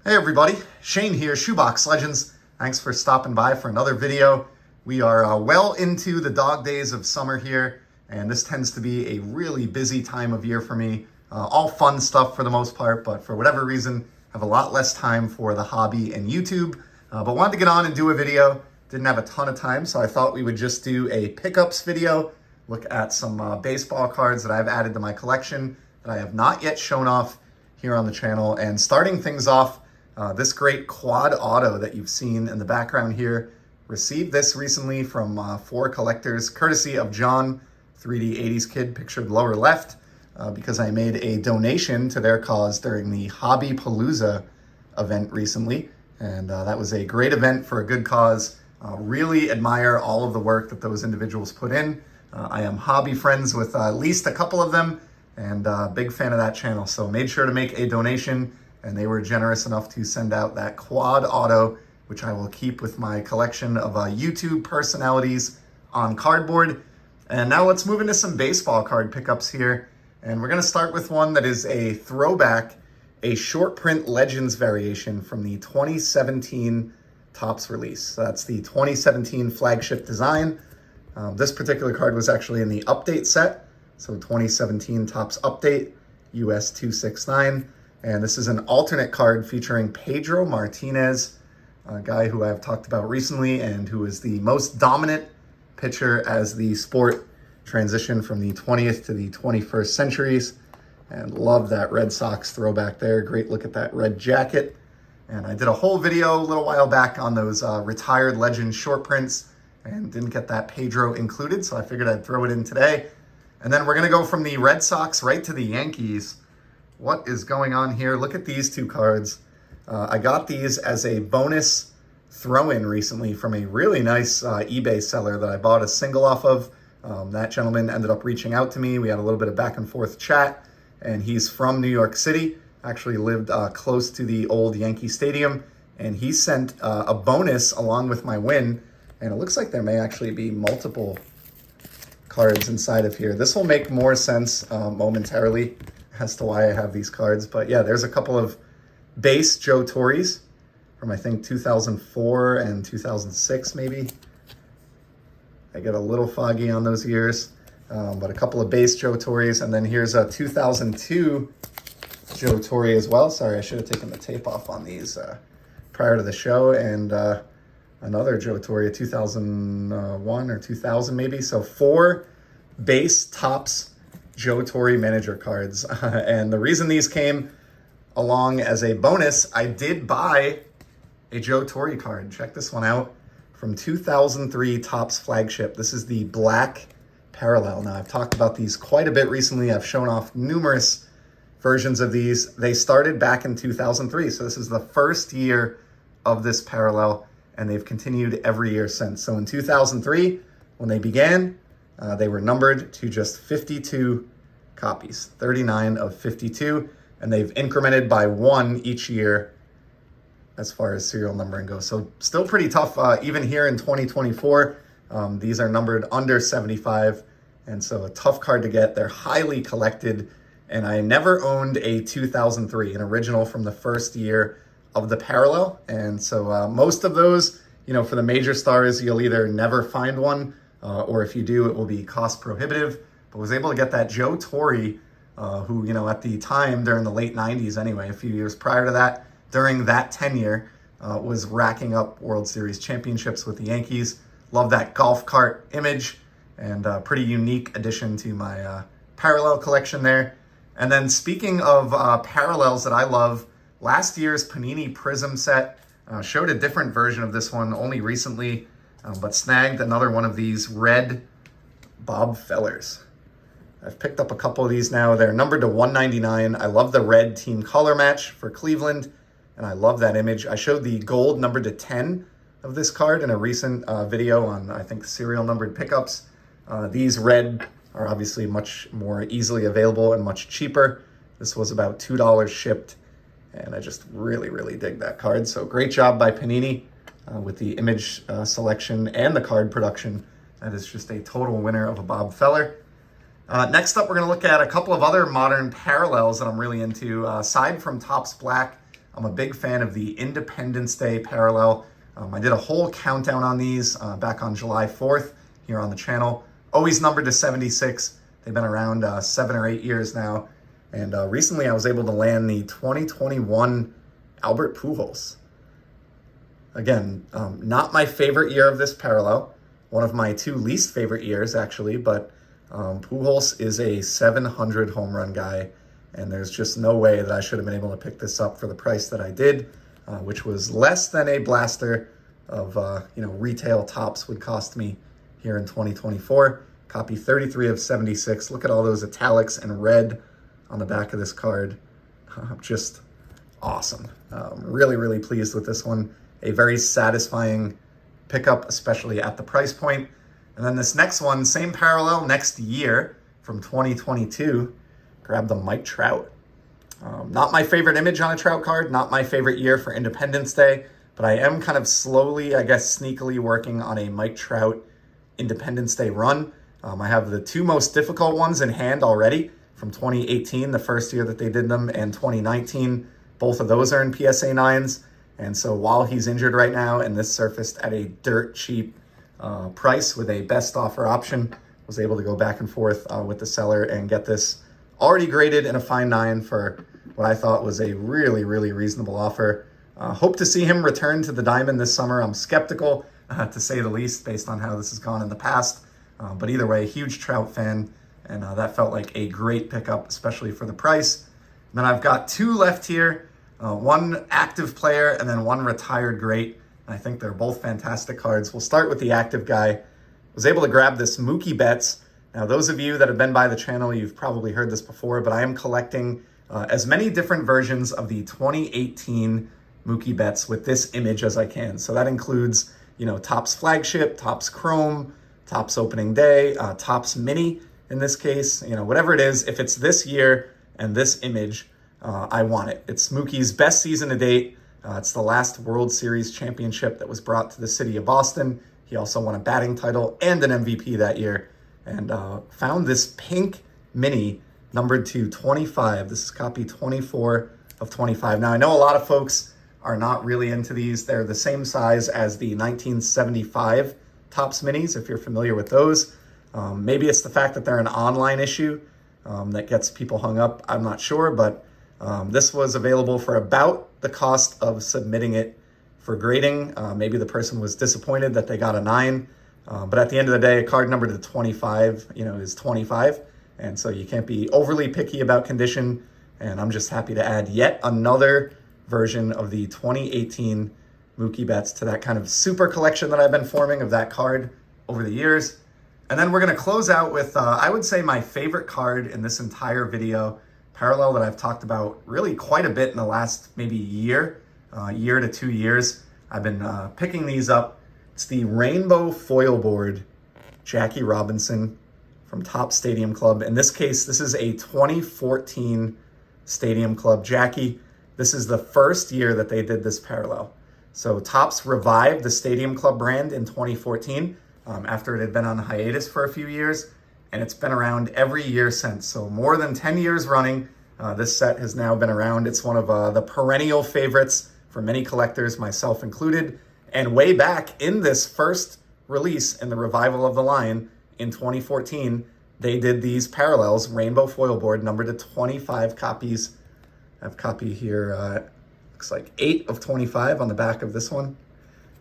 Hey everybody, Shane here, Shoebox Legends. Thanks for stopping by for another video. We are well into the dog days of summer here, and this tends to be a really busy time of year for me. All fun stuff for the most part, but for whatever reason, I have a lot less time for the hobby and YouTube. But wanted to get on and do a video. Didn't have a ton of time, so I thought we would just do a pickups video, look at some baseball cards that I've added to my collection that I have not yet shown off here on the channel. And starting things off, this great quad auto that you've seen in the background here, received this recently from 4 collectors, courtesy of John, 3D 80s Kid, pictured lower left, because I made a donation to their cause during the Hobbypalooza event recently. And that was a great event for a good cause. Really admire all of the work that those individuals put in. I am hobby friends with at least a couple of them, and big fan of that channel. So made sure to make a donation, and they were generous enough to send out that quad auto, which I will keep with my collection of YouTube personalities on cardboard. And now let's move into some baseball card pickups here. And we're gonna start with one that is a throwback, a short print Legends variation from the 2017 Topps release. So that's the 2017 flagship design. This particular card was actually in the update set. So 2017 Topps Update, US 269. And this is an alternate card featuring Pedro Martinez, a guy who I've talked about recently and who is the most dominant pitcher as the sport transitioned from the 20th to the 21st centuries. And love that Red Sox throwback there. Great look at that red jacket. And I did a whole video a little while back on those retired Legends short prints and didn't get that Pedro included, so I figured I'd throw it in today. And then we're gonna go from the Red Sox right to the Yankees. What is going on here? Look at these two cards. I got these as a bonus throw-in recently from a really nice eBay seller that I bought a single off of. That gentleman ended up reaching out to me. We had a little bit of back and forth chat, and he's from New York City, actually lived close to the old Yankee Stadium, and he sent a bonus along with my win, and it looks like there may actually be multiple cards inside of here. This will make more sense momentarily as to why I have these cards. But yeah, there's a couple of base Joe Torres from I think 2004 and 2006 maybe. I get a little foggy on those years, but a couple of base Joe Torres. And then here's a 2002 Joe Torre as well. Sorry, I should have taken the tape off on these prior to the show. And another Joe Torre, 2001 or 2000 maybe. So 4 base Topps Joe Torre manager cards. And the reason these came along as a bonus, I did buy a Joe Torre card. Check this one out from 2003 Topps flagship. This is the black parallel. Now, I've talked about these quite a bit recently. I've shown off numerous versions of these. They started back in 2003. So this is the first year of this parallel, and they've continued every year since. So in 2003, when they began, they were numbered to just 52 copies, 39 of 52, and they've incremented by 1 each year as far as serial numbering goes. So still pretty tough, even here in 2024. These are numbered under 75, and so a tough card to get. They're highly collected, and I never owned a 2003, an original from the first year of the parallel. And so most of those, you know, for the major stars, you'll either never find one, or if you do, it will be cost prohibitive. But was able to get that Joe Torre, who, you know, at the time during the late 90s anyway, a few years prior to that, during that tenure, was racking up World Series championships with the Yankees. Love that golf cart image, and a pretty unique addition to my parallel collection there. And then speaking of parallels that I love, last year's Panini Prism set showed a different version of this one only recently, but snagged another one of these red Bob Fellers. I've picked up a couple of these now. They're numbered to 199. I love the red team color match for Cleveland, and I love that image. I showed the gold numbered to 10 of this card in a recent video on, I think, serial numbered pickups. These red are obviously much more easily available and much cheaper. This was about $2 shipped, and I just really, really dig that card. So great job by Panini with the image selection and the card production. That is just a total winner of a Bob Feller. Next up, we're going to look at a couple of other modern parallels that I'm really into. Aside from Topps Black, I'm a big fan of the Independence Day parallel. I did a whole countdown on these back on July 4th here on the channel. Always numbered to 76. They've been around 7 or 8 years now. And recently I was able to land the 2021 Albert Pujols. Again, not my favorite year of this parallel. One of my 2 least favorite years, actually. But Pujols is a 700 home run guy. And there's just no way that I should have been able to pick this up for the price that I did, which was less than a blaster of retail tops would cost me here in 2024. Copy 33 of 76. Look at all those italics and red on the back of this card. Just awesome. Really, really pleased with this one. A very satisfying pickup, especially at the price point. And then this next one, same parallel, next year from 2022. Grab the Mike Trout. Not my favorite image on a Trout card, not my favorite year for Independence Day, but I am kind of slowly, I guess, sneakily working on a Mike Trout Independence Day run. I have the 2 most difficult ones in hand already from 2018, the first year that they did them, and 2019. Both of those are in PSA 9s. And so while he's injured right now, and this surfaced at a dirt cheap price with a best offer option, was able to go back and forth with the seller and get this already graded in a fine 9 for what I thought was a really, really reasonable offer. Hope to see him return to the diamond this summer. I'm skeptical, to say the least, based on how this has gone in the past. But either way, huge Trout fan, and that felt like a great pickup, especially for the price. And then I've got 2 left here, 1 active player and then 1 retired great. And I think they're both fantastic cards. We'll start with the active guy. Was able to grab this Mookie Betts. Now, those of you that have been by the channel, you've probably heard this before, but I am collecting as many different versions of the 2018 Mookie Betts with this image as I can. So that includes, Topps Flagship, Topps Chrome, Topps Opening Day, Topps Mini in this case, whatever it is. If it's this year and this image, I want it. It's Mookie's best season to date. It's the last World Series championship that was brought to the city of Boston. He also won a batting title and an MVP that year. And found this pink mini numbered to 25. This is copy 24 of 25. Now, I know a lot of folks are not really into these. They're the same size as the 1975 Topps minis, if you're familiar with those. Maybe it's the fact that they're an online issue that gets people hung up. I'm not sure, but this was available for about the cost of submitting it for grading. Maybe the person was disappointed that they got a 9. But at the end of the day, a card numbered to 25, is 25. And so you can't be overly picky about condition. And I'm just happy to add yet another version of the 2018 Mookie Betts to that kind of super collection that I've been forming of that card over the years. And then we're going to close out with, I would say, my favorite card in this entire video, parallel that I've talked about really quite a bit in the last maybe year to 2 years. I've been picking these up. It's the Rainbow Foil Board Jackie Robinson from Topps Stadium Club. In this case, this is a 2014 Stadium Club Jackie. This is the first year that they did this parallel. So Topps revived the Stadium Club brand in 2014 after it had been on hiatus for a few years. And it's been around every year since. So more than 10 years running, this set has now been around. It's one of the perennial favorites for many collectors, myself included. And way back in this first release in the revival of the line in 2014, they did these parallels, Rainbow Foil Board, numbered to 25 copies. I have a copy here, looks like 8 of 25 on the back of this one.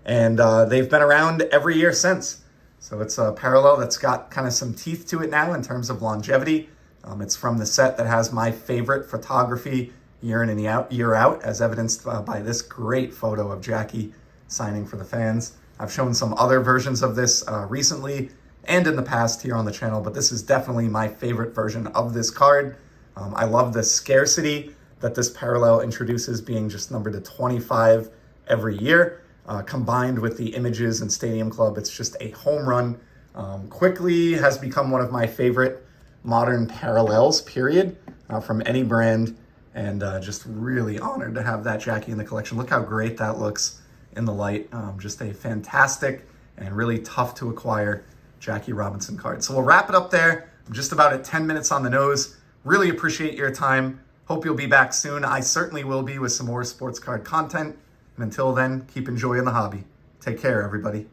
And they've been around every year since. So it's a parallel that's got kind of some teeth to it now in terms of longevity. It's from the set that has my favorite photography year in and year out, as evidenced by this great photo of Jackie signing for the fans. I've shown some other versions of this recently and in the past here on the channel, but this is definitely my favorite version of this card. I love the scarcity that this parallel introduces, being just numbered to 25 every year, combined with the images and Stadium Club. It's just a home run. Quickly has become one of my favorite modern parallels, period, from any brand, and just really honored to have that Jackie in the collection. Look how great that looks in the light. Just a fantastic and really tough to acquire Jackie Robinson card. So we'll wrap it up there. I'm just about at 10 minutes on the nose. Really appreciate your time. Hope you'll be back soon. I certainly will be with some more sports card content. And until then, keep enjoying the hobby. Take care, everybody.